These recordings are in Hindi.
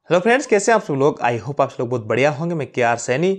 हेलो फ्रेंड्स, कैसे हैं आप सब लोग। आई होप आप सब लोग बहुत बढ़िया होंगे। मैं के आर सैनी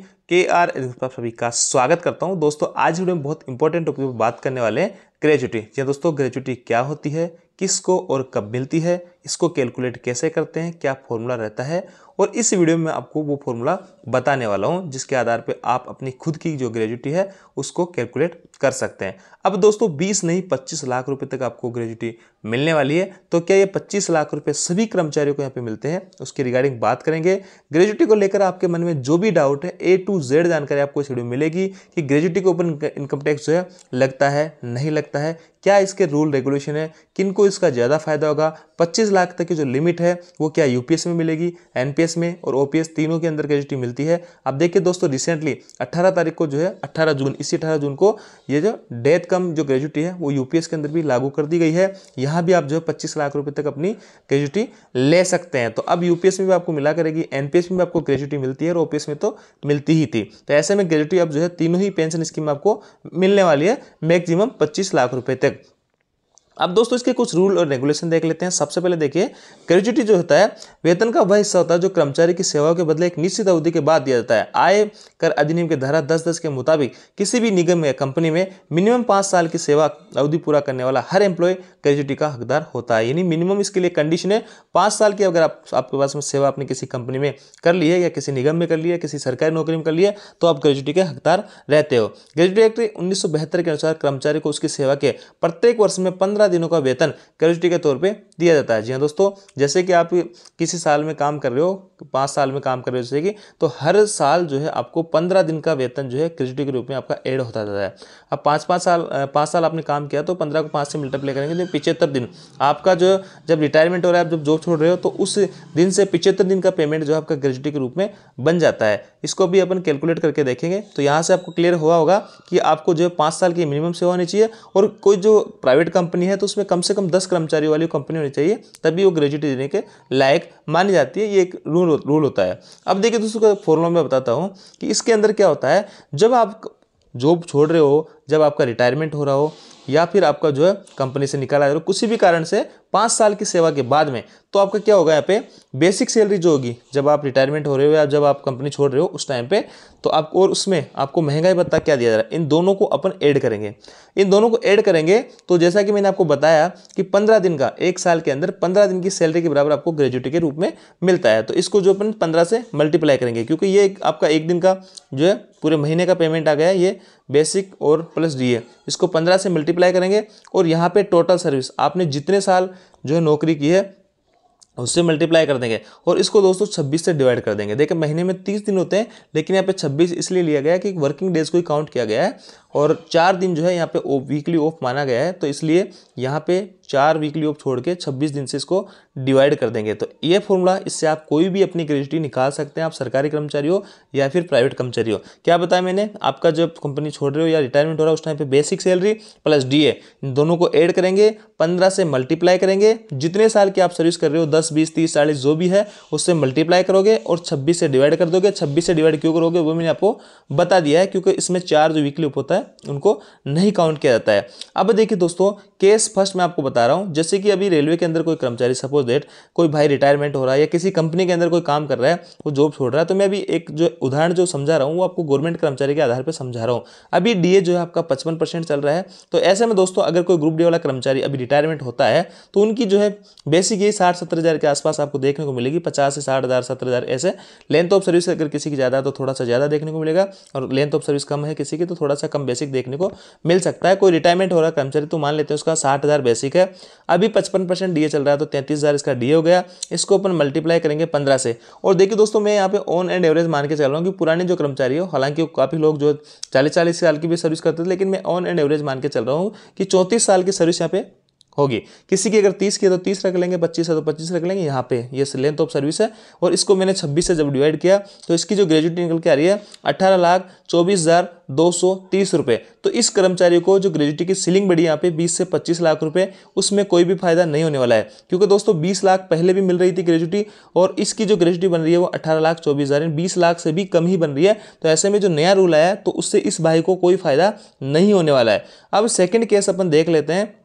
आप सभी का स्वागत करता हूं। दोस्तों आज वीडियो में बहुत इंपॉर्टेंट टॉपिक पर बात करने वाले हैं, ग्रेजुटी। जी दोस्तों, ग्रेजुटी क्या होती है, किसको और कब मिलती है, इसको कैलकुलेट कैसे करते हैं, क्या फॉर्मूला रहता है, और इस वीडियो में आपको वो फॉर्मूला बताने वाला हूं जिसके आधार पे आप अपनी खुद की जो ग्रेजुटी है उसको कैलकुलेट कर सकते हैं। अब दोस्तों 20 नहीं 25 लाख रुपए तक आपको ग्रेजुटी मिलने वाली है। तो क्या ये 25 लाख रुपए सभी कर्मचारियों को यहाँ पे मिलते हैं, उसकी रिगार्डिंग बात करेंगे। ग्रेजुटी को लेकर आपके मन में जो भी डाउट है A to Z जानकारी आपको इस वीडियो में मिलेगी कि ग्रेजुटी के ऊपर इनकम टैक्स जो है लगता है नहीं लगता है, क्या इसके रूल रेगुलेशन है, किनको इसका ज़्यादा फायदा होगा, 25 लाख तक की जो लिमिट है वो क्या यूपीएस में मिलेगी, एनपीएस में और ओपीएस तीनों के अंदर ग्रेजुटी मिलती है। अब देखिए दोस्तों, रिसेंटली 18 तारीख को जो है 18 जून, इसी 18 जून को ये जो डेथ कम जो ग्रेजुटी है वो यूपीएस के अंदर भी लागू कर दी गई है। यहाँ भी आप जो है 25 लाख रुपए तक अपनी ग्रेजुटी ले सकते हैं। तो अब यूपीएस में भी आपको मिला करेगी, एनपीएस में भी आपको ग्रेजुटी मिलती है और ओपीएस में तो मिलती ही थी। तो ऐसे में ग्रेजुटी अब जो है तीनों ही पेंशन स्कीम में आपको मिलने वाली है मैक्सिमम 25 लाख रुपए तक। अब दोस्तों इसके कुछ रूल और रेगुलेशन देख लेते हैं। सबसे पहले देखिए, ग्रेजुटी जो होता है वेतन का वह हिस्सा होता है जो कर्मचारी की सेवाओं के बदले एक निश्चित अवधि के बाद दिया जाता है। आय कर अधिनियम के धारा 10(10) के मुताबिक किसी भी निगम या कंपनी में मिनिमम 5 साल की सेवा अवधि पूरा करने वाला हर एम्प्लॉय ग्रेजुटी का हकदार होता है। यानी मिनिमम इसके लिए कंडीशन है 5 साल की। अगर आपके पास में सेवा आपने किसी कंपनी में कर ली है या किसी निगम में कर ली है, किसी सरकारी नौकरी में कर ली है, तो आप ग्रेजुटी के हकदार रहते हो। ग्रेजुटी एक्ट 1972 के अनुसार कर्मचारी को उसकी सेवा के प्रत्येक वर्ष में 15 दिनों का वेतन ग्रेजुटी के तौर पे दिया जाता है। जी हाँ दोस्तों, जैसे कि आप किसी साल में काम कर रहे हो, 5 साल में काम कर रहे हो जैसे कि, तो हर साल जो है आपको 15 दिन का वेतन जो है ग्रेजुटी के रूप में आपका ऐड होता जाता है। अब 5 साल आपने काम किया तो 15 को 5 से मल्टीप्लाई करेंगे तो 75 दिन आपका जो, जब रिटायरमेंट हो रहा है, आप जब जॉब छोड़ रहे हो तो उस दिन से 75 दिन का पेमेंट जो है आपका ग्रेजुटी के रूप में बन जाता है। इसको भी अपन कैलकुलेट करके देखेंगे तो यहाँ से आपको क्लियर हुआ होगा कि आपको जो है 5 साल की मिनिमम सेवा होनी चाहिए, और कोई जो प्राइवेट कंपनी है तो उसमें कम से कम 10 कर्मचारियों वाली कंपनी होनी चाहिए, तभी वो ग्रेजुटी देने के लायक मानी जाती है। ये एक रूल होता है। अब देखिए दोस्तों का फॉर्मूला मैं बताता हूँ कि इसके अंदर क्या होता है। जब आप जॉब छोड़ रहे हो, जब आपका रिटायरमेंट हो रहा हो, या फिर आपका जो है कंपनी से निकाला जा रहा हो, किसी भी कारण से 5 साल की सेवा के बाद में, तो आपका क्या होगा यहाँ पे बेसिक सैलरी जो होगी, जब आप रिटायरमेंट हो रहे हो या जब आप कंपनी छोड़ रहे हो उस टाइम पे, तो आपको, और उसमें आपको महंगाई भत्ता क्या दिया जा रहा है, इन दोनों को अपन ऐड करेंगे। इन दोनों को ऐड करेंगे तो जैसा कि मैंने आपको बताया कि 15 दिन का, एक साल के अंदर 15 दिन की सैलरी के बराबर आपको ग्रेजुटी के रूप में मिलता है। तो इसको जो अपन 15 से मल्टीप्लाई करेंगे, क्योंकि ये आपका एक दिन का जो है पूरे महीने का पेमेंट आ गया है, ये बेसिक और प्लस डीए, इसको 15 से मल्टीप्लाई करेंगे, और यहाँ पे टोटल सर्विस आपने जितने साल जो है नौकरी की है उससे मल्टीप्लाई कर देंगे, और इसको दोस्तों 26 से डिवाइड कर देंगे। देखिए महीने में 30 दिन होते हैं, लेकिन यहाँ पे 26 इसलिए लिया गया है कि वर्किंग डेज को ही काउंट किया गया है, और 4 दिन जो है यहाँ पे वीकली ऑफ माना गया है, तो इसलिए यहाँ पे 4 वीकली ऑफ छोड़ के 26 दिन से इसको डिवाइड कर देंगे। तो ये फॉर्मूला, इससे आप कोई भी अपनी ग्रेजुटी निकाल सकते हैं, आप सरकारी कर्मचारी हो या फिर प्राइवेट कर्मचारी हो। क्या बताया मैंने, आपका जब कंपनी छोड़ रहे हो या रिटायरमेंट हो रहा है उस टाइम पे बेसिक सैलरी प्लस डीए, इन दोनों को ऐड करेंगे, 15 से मल्टीप्लाई करेंगे, जितने साल की आप सर्विस कर रहे हो 10, 20, 30, 40 जो भी है उससे मल्टीप्लाई करोगे, और 26 से डिवाइड कर दोगे। 26 से डिवाइड क्यों करोगे वो मैंने आपको बता दिया है, क्योंकि इसमें 4 जो वीकली ऑफ होता है उनको नहीं काउंट किया जाता है। अब देखिए दोस्तों, केस फर्स्ट मैं आपको बता रहा हूं। जैसे कि अभी रेलवे के अंदर कोई कर्मचारी, सपोज दैट कोई भाई रिटायरमेंट हो रहा है या किसी कंपनी के अंदर कोई काम कर रहा है, वो जॉब छोड़ रहा है, तो मैं अभी एक जो उदाहरण जो समझा रहा हूं वो आपको गवर्नमेंट कर्मचारी के आधार पर समझा रहा हूं। अभी डीए जो है आपका 55% चल रहा है। तो ऐसे में दोस्तों, अगर कोई ग्रुप डी वाला कर्मचारी अभी रिटायरमेंट होता है तो उनकी जो है बेसिक ये 60-70 हज़ार के आसपास आपको देखने को मिलेगी, 50 से 60 हज़ार 70 हज़ार ऐसे। लेंथ ऑफ सर्विस अगर किसी की ज़्यादा है तो थोड़ा सा ज़्यादा देखने को मिलेगा, और लेंथ ऑफ सर्विस कम है किसी की तो थोड़ा सा कम बेसिक देखने को मिल सकता है। कोई रिटायरमेंट हो रहा है कर्मचारी तो मान लेते हैं उसका 60,000 बेसिक है, अभी 55% डीए चल रहा है तो 33,000 इसका डीए हो गया। इसको अपन मल्टीप्लाई करेंगे 15 से। और देखिए दोस्तों, मैं यहाँ पे ऑन एंड एवरेज मान के चल रहा हूँ कि पुराने जो कर्मचारी हो, हालांकि काफ़ी लोग जो 40-40 साल की भी सर्विस करते थे, लेकिन मैं ऑन एंड एवरेज मान के चल रहा हूँ कि 34 साल की सर्विस यहाँ पे होगी। किसी की अगर 30 की है तो 30 रख लेंगे, 25 है तो 25 रख लेंगे। यहाँ पे ये लेंथ ऑफ सर्विस है, और इसको मैंने 26 से जब डिवाइड किया तो इसकी जो ग्रेजुटी निकल के आ रही है 18,24,230 रुपये। तो इस कर्मचारी को जो ग्रेजुटी की सीलिंग बढ़ी यहाँ पे 20 से 25 लाख रुपए, उसमें कोई भी फायदा नहीं होने वाला है, क्योंकि दोस्तों 20 लाख पहले भी मिल रही थी ग्रेजुटी, और इसकी जो ग्रेजुटी बन रही है वो 18,24,000, 20 लाख से भी कम ही बन रही है। तो ऐसे में जो नया रूल आया है तो उससे इस भाई को कोई फायदा नहीं होने वाला है। अब सेकेंड केस अपन देख लेते हैं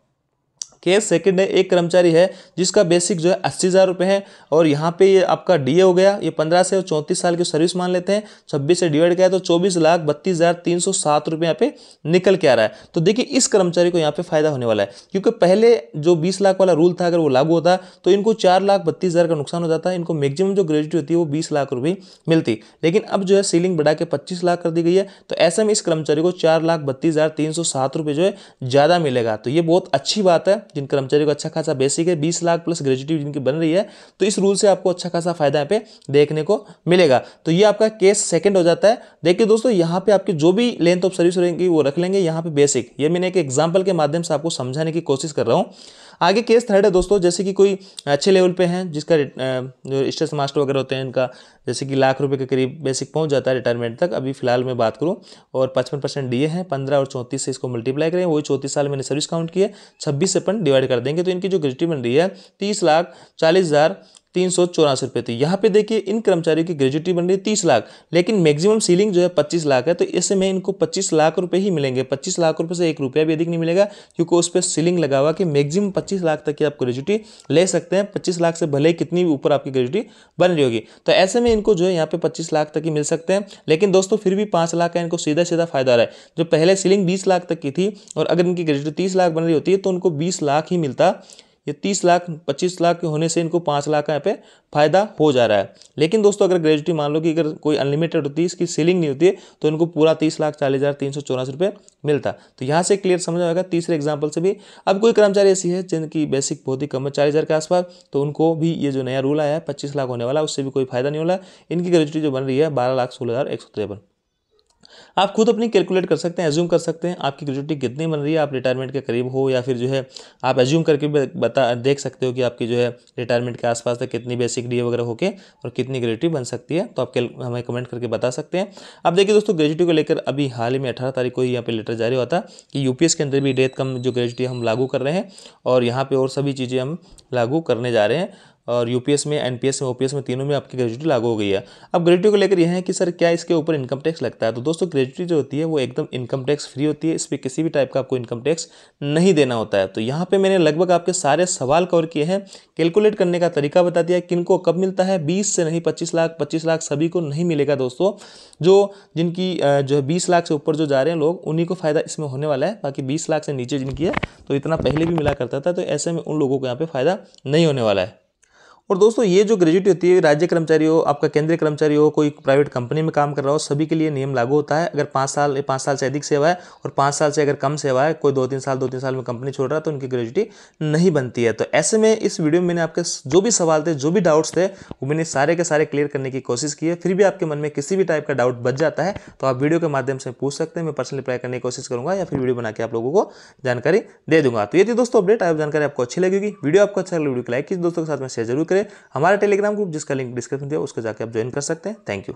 केस सेकंड है, एक कर्मचारी है जिसका बेसिक जो है 80,000 रुपये है और यहाँ पे ये आपका डीए हो गया, ये 15 से और 34 साल की सर्विस मान लेते हैं, 26 से डिवाइड किया तो 24,32,307 रुपये यहाँ पे निकल के आ रहा है। तो देखिए इस कर्मचारी को यहाँ पे फायदा होने वाला है, क्योंकि पहले जो 20 लाख वाला रूल था अगर वो लागू होता तो इनको 4,32,000 का नुकसान हो जाता है, इनको मैक्सिमम जो ग्रेजुटी होती है वो 20 लाख रुपये मिलती, लेकिन अब जो है सीलिंग बढ़ा के 25 लाख कर दी गई है। तो ऐसे में इस कर्मचारी को 4,32,307 रुपये जो है ज़्यादा मिलेगा। तो ये बहुत अच्छी बात है, जिन कर्मचारी को अच्छा खासा बेसिक है, 20 लाख प्लस ग्रेजुटी जिनकी बन रही है, तो इस रूल से आपको अच्छा खासा फायदा यहाँ पे देखने को मिलेगा। तो ये आपका केस सेकंड हो जाता है। देखिए दोस्तों यहाँ पे आपकी जो भी लेंथ ऑफ सर्विस रहेगी वो रख लेंगे, यहाँ पे बेसिक, ये मैंने एक एग्जांपल के माध्यम से आपको समझाने की कोशिश कर रहा हूँ। आगे केस थर्ड है दोस्तों, जैसे कि कोई अच्छे लेवल पे हैं जिसका जो स्टेट मास्टर वगैरह होते हैं इनका जैसे कि लाख रुपए के करीब बेसिक पहुंच जाता है रिटायरमेंट तक, अभी फिलहाल मैं बात करूं, और 55% डीए है, 15 और 34 से इसको मल्टीप्लाई करें, वही 34 साल मैंने सर्विस काउंट की है, 26 से अपन डिवाइड कर देंगे तो इनकी जो ग्रेजुटी बन रही है 30,40,384 रुपये थी। यहाँ पे देखिए इन कर्मचारियों की ग्रेजुटी बन रही है 30 लाख, लेकिन मैक्सिमम सीलिंग जो है 25 लाख है, तो इससे में इनको 25 लाख रुपए ही मिलेंगे। 25 लाख रुपए से 1 रुपया भी अधिक नहीं मिलेगा, क्योंकि उस पर सीलिंग लगा हुआ कि मैक्सिमम 25 लाख तक की आप ग्रेजुटी ले सकते हैं। 25 लाख से भले ही कितनी भी ऊपर आपकी ग्रेजुटी बन रही होगी, तो ऐसे में इनको जो है यहाँ पे 25 लाख तक ही मिल सकते हैं। लेकिन दोस्तों फिर भी 5 लाख का इनको सीधा सीधा फायदा आ रहा है। जो पहले सीलिंग 20 लाख तक की थी और अगर इनकी ग्रेजुटी 30 लाख बन रही होती है तो उनको 20 लाख ही मिलता। ये 30 लाख 25 लाख के होने से इनको 5 लाख का यहाँ पे फायदा हो जा रहा है। लेकिन दोस्तों अगर ग्रेजुटी मान लो कि अगर कोई अनलिमिटेड होती है, इसकी सीलिंग नहीं होती है, तो इनको पूरा 30,40,384 रुपये मिलता। तो यहाँ से क्लियर समझ आएगा तीसरे एग्जाम्पल से भी। अब कोई कर्मचारी ऐसी है जिनकी बेसिक बहुत ही कम है 40,000 के आसपास, तो उनको भी ये जो नया रूल आया है 25 लाख होने वाला, उससे भी कोई फायदा नहीं होगा। इनकी ग्रेजुटी जो बन रही है 12,16,153। आप खुद अपनी कैलकुलेट कर सकते हैं, एज्यूम कर सकते हैं आपकी ग्रेजुटी कितनी बन रही है, आप रिटायरमेंट के करीब हो या फिर जो है आप एज्यूम करके देख सकते हो कि आपकी जो है रिटायरमेंट के आसपास तक कितनी बेसिक डीए वगैरह होके और कितनी ग्रेजुटी बन सकती है। तो आप हमें कमेंट करके बता सकते हैं। अब देखिए दोस्तों ग्रेजुटी को लेकर अभी हाल ही में 18 तारीख को ही यहाँ पे लेटर जारी हुआ था कि यूपीएस के अंदर भी डेथ कम जो ग्रेजुटी हम लागू कर रहे हैं और यहाँ पे और सभी चीज़ें हम लागू करने जा रहे हैं, और यूपीएस में, एनपीएस में, ओपीएस में, तीनों में आपकी ग्रेजुटी लागू हो गई है। अब ग्रेजुटी को लेकर यह है कि सर क्या इसके ऊपर इनकम टैक्स लगता है? तो दोस्तों ग्रेजुटी जो होती है वो एकदम इनकम टैक्स फ्री होती है, इस पर किसी भी टाइप का आपको इनकम टैक्स नहीं देना होता है। तो यहाँ पे मैंने लगभग आपके सारे सवाल कवर किए हैं, कैलकुलेट करने का तरीका बता दिया, किनको कब मिलता है। 20 से नहीं 25 लाख, 25 लाख सभी को नहीं मिलेगा दोस्तों। जिनकी जो है 20 लाख से ऊपर जो जा रहे हैं लोग, उन्हीं को फायदा इसमें होने वाला है। बाकी 20 लाख से नीचे जिनकी है तो इतना पहले भी मिला करता था, तो ऐसे में उन लोगों को यहाँ पे फायदा नहीं होने वाला है। और दोस्तों ये जो ग्रेजुटी होती है, राज्य कर्मचारी हो, आपका केंद्रीय कर्मचारी हो, कोई प्राइवेट कंपनी में काम कर रहा हो, सभी के लिए नियम लागू होता है। अगर 5 साल से अधिक सेवा है और 5 साल से अगर कम सेवा है, कोई 2-3 साल में कंपनी छोड़ रहा है, तो उनकी ग्रेजुटी नहीं बनती है। तो ऐसे में इस वीडियो में मैंने आपके जो भी सवाल थे, जो भी डाउट्स थे, वो मैंने सारे के सारे क्लियर करने की कोशिश की है। फिर भी आपके मन में किसी भी टाइप का डाउट बच जाता है तो आप वीडियो के माध्यम से पूछ सकते हैं, मैं पर्सनली रिप्लाई करने की कोशिश करूंगा या फिर वीडियो बना के आप लोगों को जानकारी दे दूंगा। तो ये थी दोस्तों अपडेट। आप जानकारी आपको अच्छी लगेगी, वीडियो आपको अच्छा लगे वीडियो को लाइक कीजिए, दोस्तों के साथ में शेयर जरूर करें। हमारा टेलीग्राम ग्रुप जिसका लिंक डिस्क्रिप्शन दिया उसको जाकर आप ज्वाइन कर सकते हैं। Thank you.